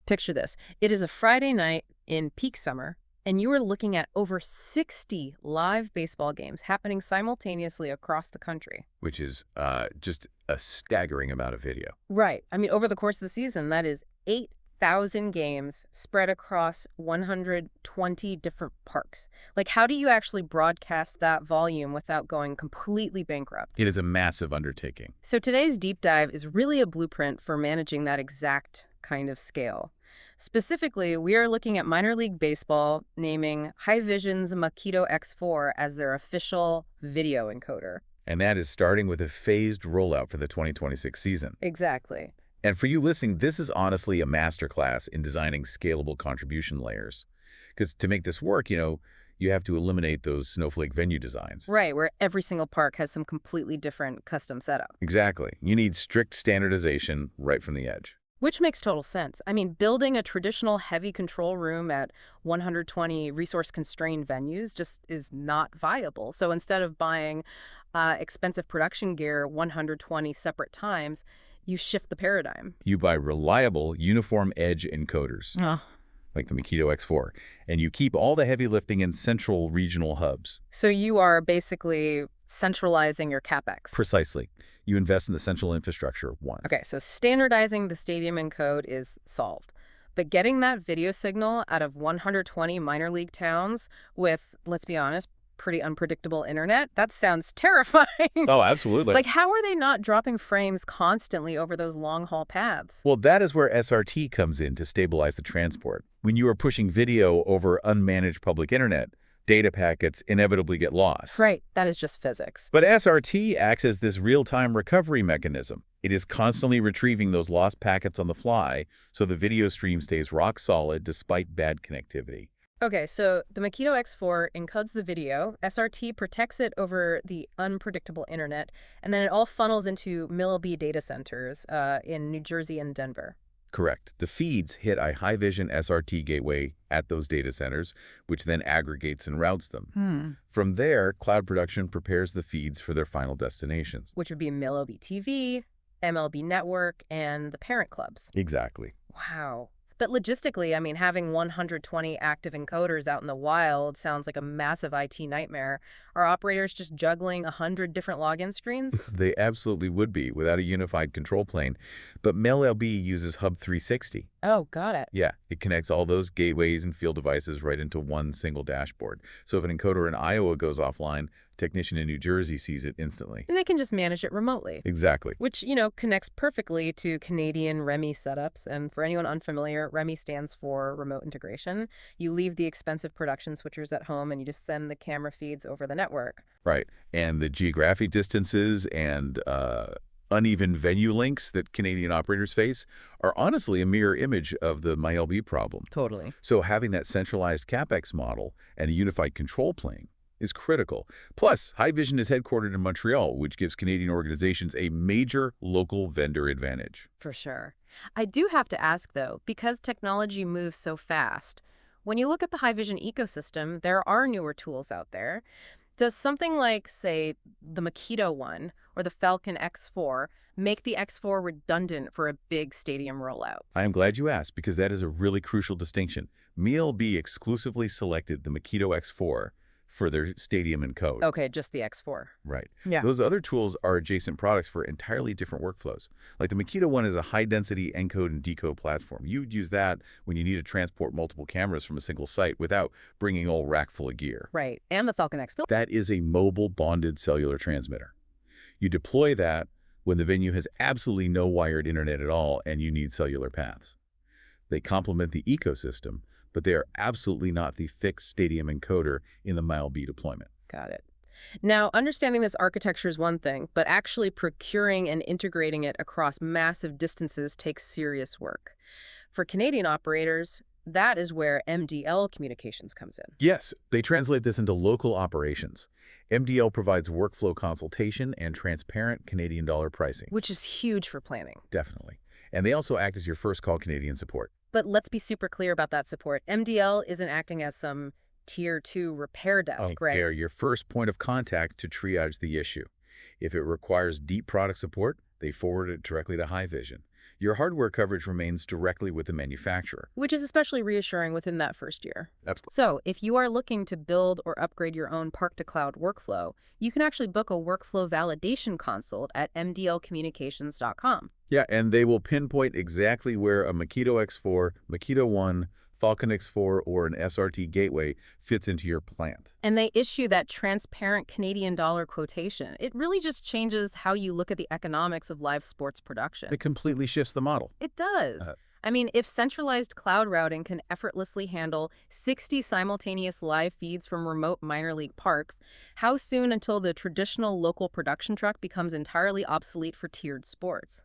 Picture this. It is a Friday night in peak summer, and you are looking at over 60 live baseball games happening simultaneously across the country. Which is just a staggering amount of video. Right. I mean, over the course of the season, that is 8,000 games spread across 120 different parks. Like, how do you actually broadcast that volume without going completely bankrupt? It is a massive undertaking. So today's deep dive is really a blueprint for managing that exact kind of scale. Specifically, we are looking at minor league baseball, naming Haivision's Makito X4 as their official video encoder. And that is starting with a phased rollout for the 2026 season. Exactly. And for you listening, this is honestly a masterclass in designing scalable contribution layers. Because to make this work, you have to eliminate those snowflake venue designs. Right, where every single park has some completely different custom setup. Exactly. You need strict standardization right from the edge. Which makes total sense. I mean, building a traditional heavy control room at 120 resource-constrained venues just is not viable. So instead of buying expensive production gear 120 separate times, you shift the paradigm. You buy reliable, uniform edge encoders, like the Makito X4, and you keep all the heavy lifting in central regional hubs. So you are basically centralizing your CapEx. Precisely. You invest in the central infrastructure once. Okay, so standardizing the stadium encode is solved. But getting that video signal out of 120 minor league towns with, let's be honest, pretty unpredictable internet, that sounds terrifying. Oh, absolutely. Like, how are they not dropping frames constantly over those long-haul paths? Well, that is where SRT comes in to stabilize the transport. When you are pushing video over unmanaged public internet, data packets inevitably get lost. Right, that is just physics. But SRT acts as this real-time recovery mechanism. It is constantly retrieving those lost packets on the fly, so the video stream stays rock solid despite bad connectivity. Okay, so the Makito X4 encodes the video, SRT protects it over the unpredictable internet, and then it all funnels into MiLB data centers in New Jersey and Denver. Correct. The feeds hit a Haivision SRT Gateway at those data centers, which then aggregates and routes them. From there, cloud production prepares the feeds for their final destinations. Which would be MiLB TV, MLB Network, and the parent clubs. Exactly. Wow. But logistically, I mean, having 120 active encoders out in the wild sounds like a massive IT nightmare. Are operators just juggling 100 different login screens? They absolutely would be without a unified control plane. But MiLB uses Hub 360. Oh, got it. Yeah, it connects all those gateways and field devices right into one single dashboard. So if an encoder in Iowa goes offline, a technician in New Jersey sees it instantly. And they can just manage it remotely. Exactly. Which, connects perfectly to Canadian Remy setups. And for anyone unfamiliar, Remy stands for remote integration. You leave the expensive production switchers at home and you just send the camera feeds over the network. Right. And the geographic distances and uneven venue links that Canadian operators face are honestly a mirror image of the MiLB problem. Totally. So having that centralized CapEx model and a unified control plane is critical. Plus, Haivision is headquartered in Montreal, which gives Canadian organizations a major local vendor advantage. For sure. I do have to ask, though, because technology moves so fast, when you look at the Haivision ecosystem, there are newer tools out there. Does something like, say, the Makito one or the Falcon X4 make the X4 redundant for a big stadium rollout? I am glad you asked, because that is a really crucial distinction. MiLB exclusively selected the Makito X4 for their stadium encode. Okay, just the X4. Right. Yeah. Those other tools are adjacent products for entirely different workflows. Like the Makito one is a high-density encode and decode platform. You'd use that when you need to transport multiple cameras from a single site without bringing a whole rack full of gear. Right, and the Falcon X4. That is a mobile bonded cellular transmitter. You deploy that when the venue has absolutely no wired internet at all and you need cellular paths. They complement the ecosystem, but they are absolutely not the fixed stadium encoder in the MiLB deployment. Got it. Now, understanding this architecture is one thing, but actually procuring and integrating it across massive distances takes serious work. For Canadian operators, that is where MDL Communications comes in. Yes, they translate this into local operations. MDL provides workflow consultation and transparent Canadian dollar pricing. Which is huge for planning. Definitely. And they also act as your first call Canadian support. But let's be super clear about that support. MDL isn't acting as some Tier 2 repair desk, right? They're your first point of contact to triage the issue. If it requires deep product support, they forward it directly to Haivision. Your hardware coverage remains directly with the manufacturer. Which is especially reassuring within that first year. Absolutely. So, if you are looking to build or upgrade your own park-to-cloud workflow, you can actually book a workflow validation consult at mdlcommunications.com. Yeah, and they will pinpoint exactly where a Makito X4, Makito One, Falcon X4, or an SRT Gateway fits into your plant. And they issue that transparent Canadian dollar quotation. It really just changes how you look at the economics of live sports production. It completely shifts the model. It does. I mean, if centralized cloud routing can effortlessly handle 60 simultaneous live feeds from remote minor league parks, how soon until the traditional local production truck becomes entirely obsolete for tiered sports?